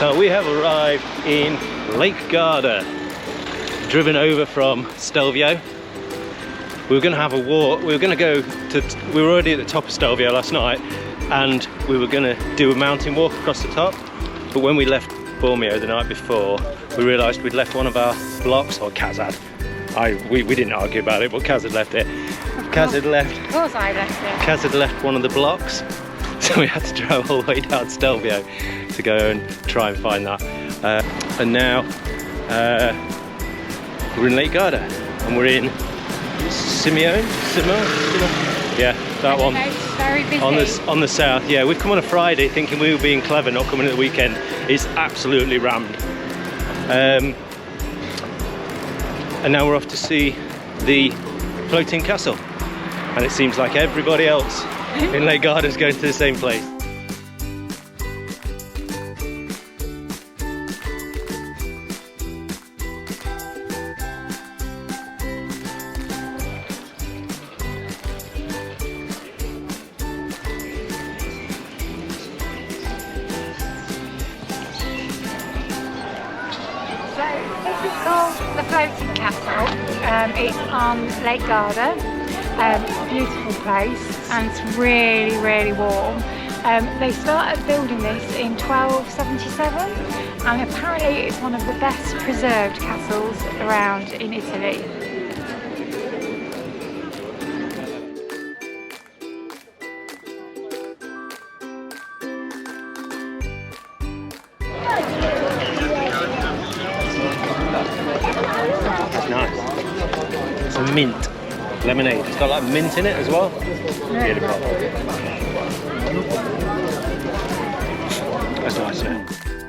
So we have arrived in Lake Garda, driven over from Stelvio. We were going to have a walk. We were already at the top of Stelvio last night, and we were going to do a mountain walk across the top. But when we left Bormio the night before, we realised we'd left one of our blocks, or Kaz had. We didn't argue about it, but Kaz had left it. Kaz had left. Of course I left it. Kaz had left one of the blocks, so we had to drive all the way down Stelvio to go and try and find that. And now we're in Lake Garda, and we're in Sirmione? Yeah, that one. It's very busy. On the south, yeah. We've come on a Friday thinking we were being clever, not coming at the weekend. It's absolutely rammed. And now we're off to see the floating castle. And it seems like everybody else in Lake Garda is going to the same place. So this is called the Floating Castle. It's on Lake Garda. It's a beautiful place and it's really, really warm. They started building this in 1277 and apparently it's one of the best preserved castles around in Italy. It's nice. It's a mint lemonade. It's got like mint in it as well. Beautiful. That's nice, isn't it?